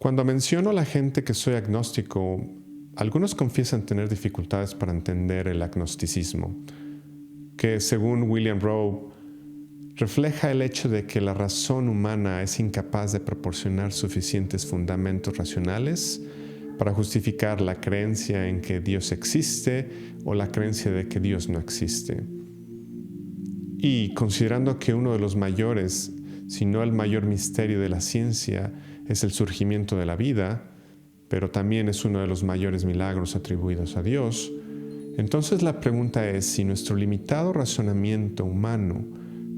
Cuando menciono a la gente que soy agnóstico, algunos confiesan tener dificultades para entender el agnosticismo, que según William Rowe, refleja el hecho de que la razón humana es incapaz de proporcionar suficientes fundamentos racionales para justificar la creencia en que Dios existe o la creencia de que Dios no existe. Y considerando que uno de los mayores, si no el mayor misterio de la ciencia, es el surgimiento de la vida, pero también es uno de los mayores milagros atribuidos a Dios, entonces la pregunta es si nuestro limitado razonamiento humano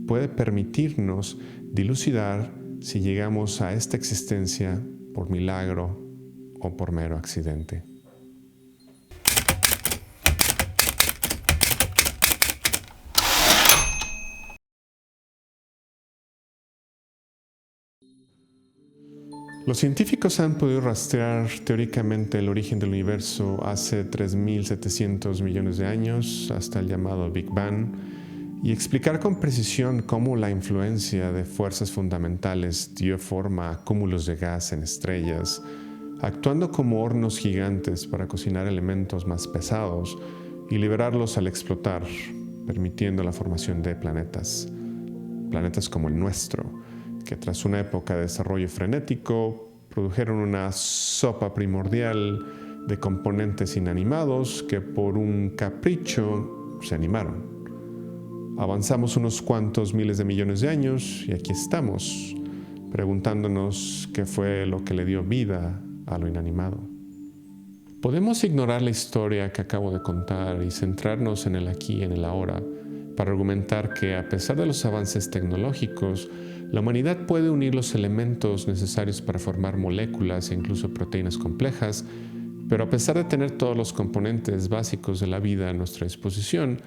puede permitirnos dilucidar si llegamos a esta existencia por milagro o por mero accidente. Los científicos han podido rastrear teóricamente el origen del universo hace 3.700 millones de años hasta el llamado Big Bang y explicar con precisión cómo la influencia de fuerzas fundamentales dio forma a cúmulos de gas en estrellas, actuando como hornos gigantes para cocinar elementos más pesados y liberarlos al explotar, permitiendo la formación de planetas como el nuestro, que tras una época de desarrollo frenético produjeron una sopa primordial de componentes inanimados que por un capricho se animaron. Avanzamos unos cuantos miles de millones de años y aquí estamos, preguntándonos qué fue lo que le dio vida a lo inanimado. Podemos ignorar la historia que acabo de contar y centrarnos en el aquí y en el ahora, para argumentar que a pesar de los avances tecnológicos, la humanidad puede unir los elementos necesarios para formar moléculas e incluso proteínas complejas, pero a pesar de tener todos los componentes básicos de la vida a nuestra disposición,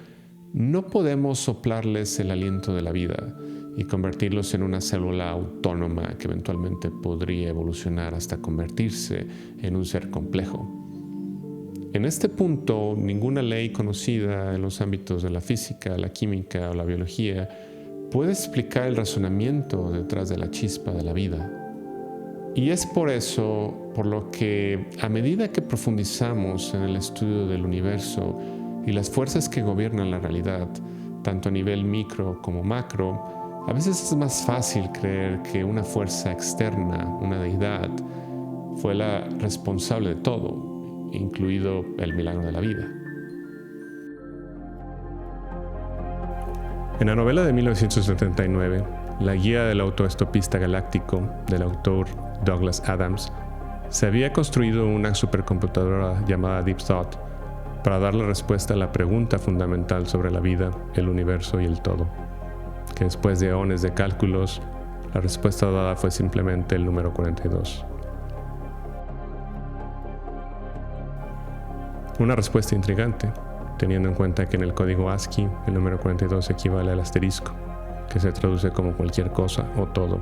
no podemos soplarles el aliento de la vida y convertirlos en una célula autónoma que eventualmente podría evolucionar hasta convertirse en un ser complejo. En este punto, ninguna ley conocida en los ámbitos de la física, la química o la biología puede explicar el razonamiento detrás de la chispa de la vida. Y es por eso por lo que, a medida que profundizamos en el estudio del universo y las fuerzas que gobiernan la realidad, tanto a nivel micro como macro, a veces es más fácil creer que una fuerza externa, una deidad, fue la responsable de todo, incluido el milagro de la vida. En la novela de 1979, La guía del autoestopista galáctico, del autor Douglas Adams, se había construido una supercomputadora llamada Deep Thought para dar la respuesta a la pregunta fundamental sobre la vida, el universo y el todo, que después de eones de cálculos, la respuesta dada fue simplemente el número 42. Una respuesta intrigante, teniendo en cuenta que en el código ASCII el número 42 equivale al asterisco, que se traduce como cualquier cosa o todo.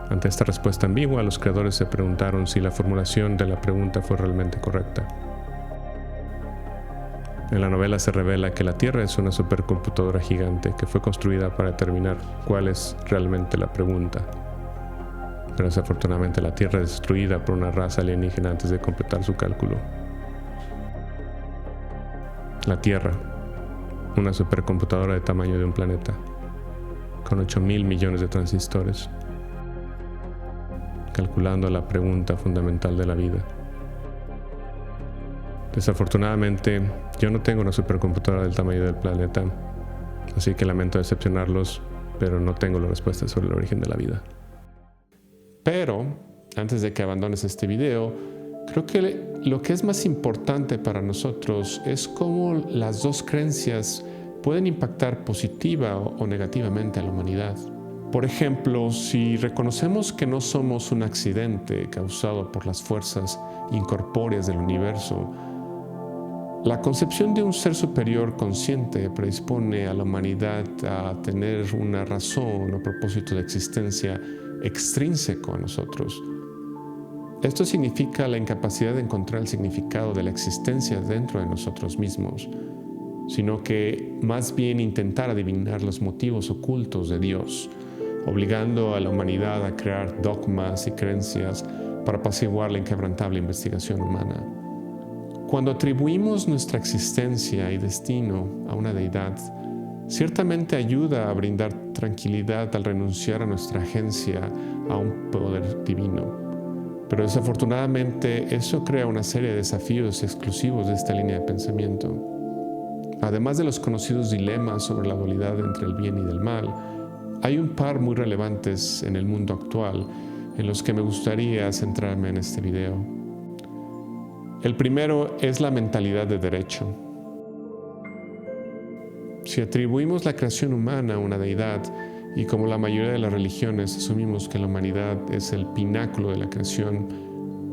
Ante esta respuesta ambigua, los creadores se preguntaron si la formulación de la pregunta fue realmente correcta. En la novela se revela que la Tierra es una supercomputadora gigante que fue construida para determinar cuál es realmente la pregunta. Pero desafortunadamente la Tierra es destruida por una raza alienígena antes de completar su cálculo. La Tierra, una supercomputadora de tamaño de un planeta, con 8.000 millones de transistores, calculando la pregunta fundamental de la vida. Desafortunadamente, yo no tengo una supercomputadora del tamaño del planeta, así que lamento decepcionarlos, pero no tengo la respuesta sobre el origen de la vida. Pero, antes de que abandones este video, creo que lo que es más importante para nosotros es cómo las dos creencias pueden impactar positiva o negativamente a la humanidad. Por ejemplo, si reconocemos que no somos un accidente causado por las fuerzas incorpóreas del universo, la concepción de un ser superior consciente predispone a la humanidad a tener una razón o propósito de existencia extrínseco a nosotros. Esto significa la incapacidad de encontrar el significado de la existencia dentro de nosotros mismos, sino que más bien intentar adivinar los motivos ocultos de Dios, obligando a la humanidad a crear dogmas y creencias para apaciguar la inquebrantable investigación humana. Cuando atribuimos nuestra existencia y destino a una deidad, ciertamente ayuda a brindar tranquilidad al renunciar a nuestra agencia a un poder divino. Pero desafortunadamente eso crea una serie de desafíos exclusivos de esta línea de pensamiento. Además de los conocidos dilemas sobre la dualidad entre el bien y el mal, hay un par muy relevantes en el mundo actual en los que me gustaría centrarme en este video. El primero es la mentalidad de derecho. Si atribuimos la creación humana a una deidad, y como la mayoría de las religiones asumimos que la humanidad es el pináculo de la creación,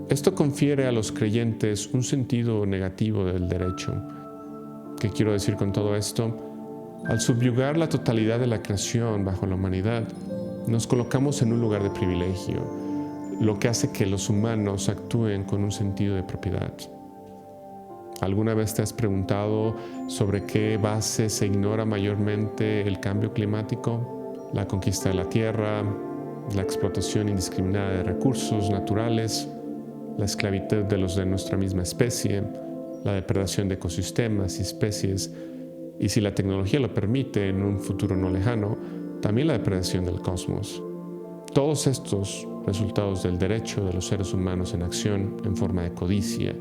esto confiere a los creyentes un sentido negativo del derecho. ¿Qué quiero decir con todo esto? Al subyugar la totalidad de la creación bajo la humanidad, nos colocamos en un lugar de privilegio, lo que hace que los humanos actúen con un sentido de propiedad. ¿Alguna vez te has preguntado sobre qué base se ignora mayormente el cambio climático, la conquista de la tierra, la explotación indiscriminada de recursos naturales, la esclavitud de los de nuestra misma especie, la depredación de ecosistemas y especies, y si la tecnología lo permite en un futuro no lejano, también la depredación del cosmos? Todos estos resultados del derecho de los seres humanos en acción en forma de codicia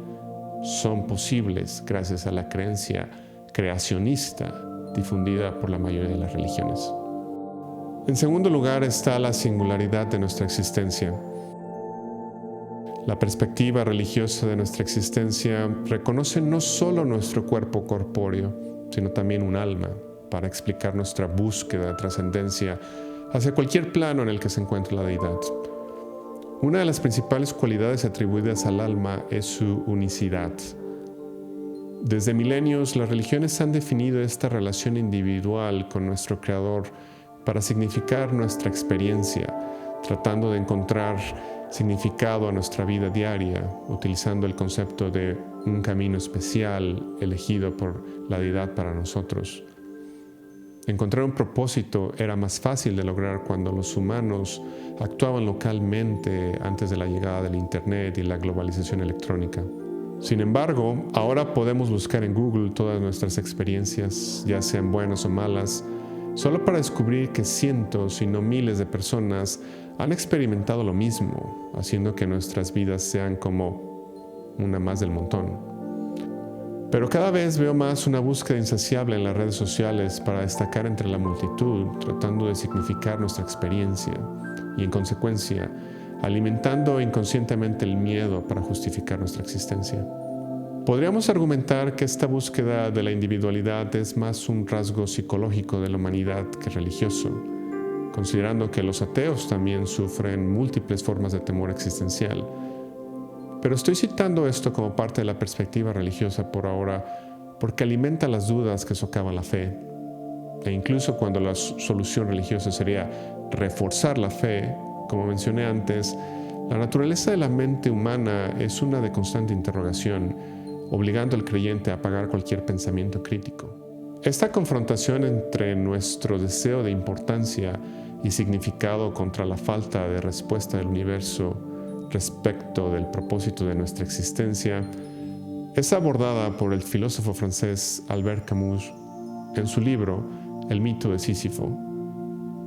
son posibles gracias a la creencia creacionista difundida por la mayoría de las religiones. En segundo lugar está la singularidad de nuestra existencia. La perspectiva religiosa de nuestra existencia reconoce no solo nuestro cuerpo corpóreo, sino también un alma, para explicar nuestra búsqueda de trascendencia hacia cualquier plano en el que se encuentre la deidad. Una de las principales cualidades atribuidas al alma es su unicidad. Desde milenios, las religiones han definido esta relación individual con nuestro Creador para significar nuestra experiencia, tratando de encontrar significado a nuestra vida diaria, utilizando el concepto de un camino especial elegido por la deidad para nosotros. Encontrar un propósito era más fácil de lograr cuando los humanos actuaban localmente antes de la llegada del Internet y la globalización electrónica. Sin embargo, ahora podemos buscar en Google todas nuestras experiencias, ya sean buenas o malas, solo para descubrir que cientos, si no miles de personas han experimentado lo mismo, haciendo que nuestras vidas sean como una más del montón. Pero cada vez veo más una búsqueda insaciable en las redes sociales para destacar entre la multitud, tratando de significar nuestra experiencia y, en consecuencia, alimentando inconscientemente el miedo para justificar nuestra existencia. Podríamos argumentar que esta búsqueda de la individualidad es más un rasgo psicológico de la humanidad que religioso, considerando que los ateos también sufren múltiples formas de temor existencial. Pero estoy citando esto como parte de la perspectiva religiosa por ahora, porque alimenta las dudas que socavan la fe. E incluso cuando la solución religiosa sería reforzar la fe, como mencioné antes, la naturaleza de la mente humana es una de constante interrogación, obligando al creyente a apagar cualquier pensamiento crítico. Esta confrontación entre nuestro deseo de importancia y significado contra la falta de respuesta del universo respecto del propósito de nuestra existencia es abordada por el filósofo francés Albert Camus en su libro El mito de Sísifo,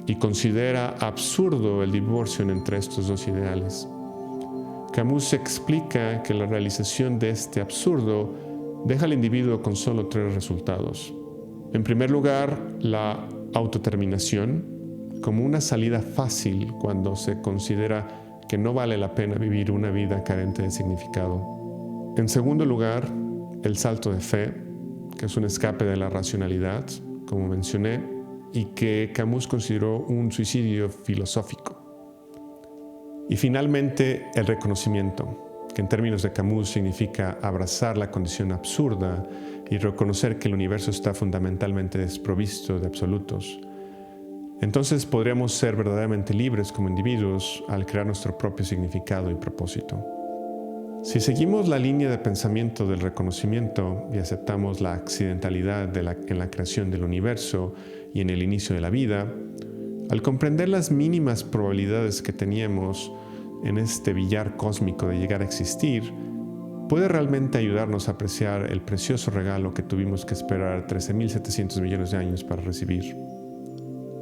y considera absurdo el divorcio entre estos dos ideales. Camus explica que la realización de este absurdo deja al individuo con solo 3 resultados. En primer lugar, la autodeterminación, como una salida fácil cuando se considera que no vale la pena vivir una vida carente de significado. En segundo lugar, el salto de fe, que es un escape de la racionalidad, como mencioné, y que Camus consideró un suicidio filosófico. Y finalmente, el reconocimiento, que en términos de Camus significa abrazar la condición absurda y reconocer que el universo está fundamentalmente desprovisto de absolutos. Entonces podríamos ser verdaderamente libres como individuos al crear nuestro propio significado y propósito. Si seguimos la línea de pensamiento del reconocimiento y aceptamos la accidentalidad en la creación del universo y en el inicio de la vida, al comprender las mínimas probabilidades que teníamos en este billar cósmico de llegar a existir, puede realmente ayudarnos a apreciar el precioso regalo que tuvimos que esperar 13.700 millones de años para recibir.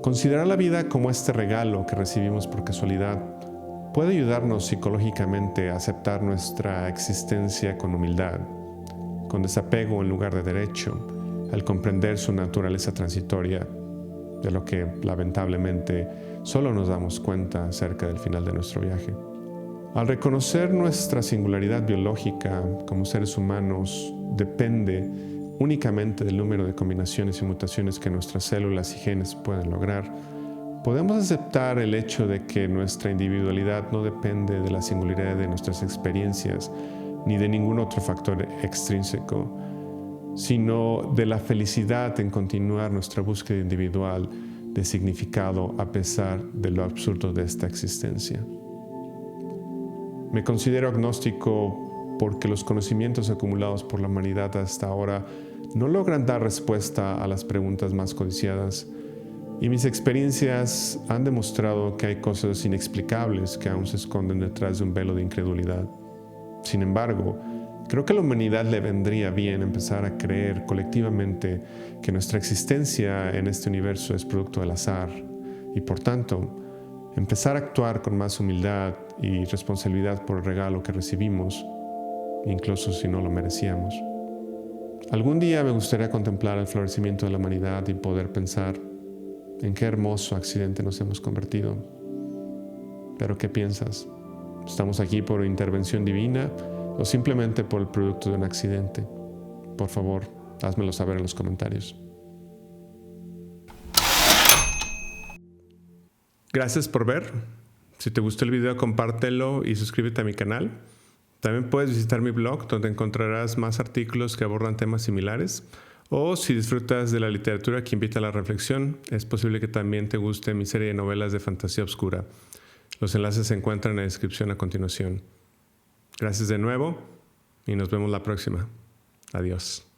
Considerar la vida como este regalo que recibimos por casualidad puede ayudarnos psicológicamente a aceptar nuestra existencia con humildad, con desapego en lugar de derecho, al comprender su naturaleza transitoria, de lo que lamentablemente solo nos damos cuenta cerca del final de nuestro viaje. Al reconocer nuestra singularidad biológica como seres humanos depende únicamente del número de combinaciones y mutaciones que nuestras células y genes pueden lograr, podemos aceptar el hecho de que nuestra individualidad no depende de la singularidad de nuestras experiencias ni de ningún otro factor extrínseco, sino de la felicidad en continuar nuestra búsqueda individual de significado a pesar de lo absurdo de esta existencia. Me considero agnóstico porque los conocimientos acumulados por la humanidad hasta ahora no logran dar respuesta a las preguntas más codiciadas, y mis experiencias han demostrado que hay cosas inexplicables que aún se esconden detrás de un velo de incredulidad. Sin embargo, creo que a la humanidad le vendría bien empezar a creer colectivamente que nuestra existencia en este universo es producto del azar y, por tanto, empezar a actuar con más humildad y responsabilidad por el regalo que recibimos, incluso si no lo merecíamos. Algún día me gustaría contemplar el florecimiento de la humanidad y poder pensar en qué hermoso accidente nos hemos convertido. Pero ¿qué piensas? ¿Estamos aquí por intervención divina o simplemente por el producto de un accidente? Por favor, házmelo saber en los comentarios. Gracias por ver. Si te gustó el video, compártelo y suscríbete a mi canal. También puedes visitar mi blog, donde encontrarás más artículos que abordan temas similares. O si disfrutas de la literatura que invita a la reflexión, es posible que también te guste mi serie de novelas de fantasía oscura. Los enlaces se encuentran en la descripción a continuación. Gracias de nuevo y nos vemos la próxima. Adiós.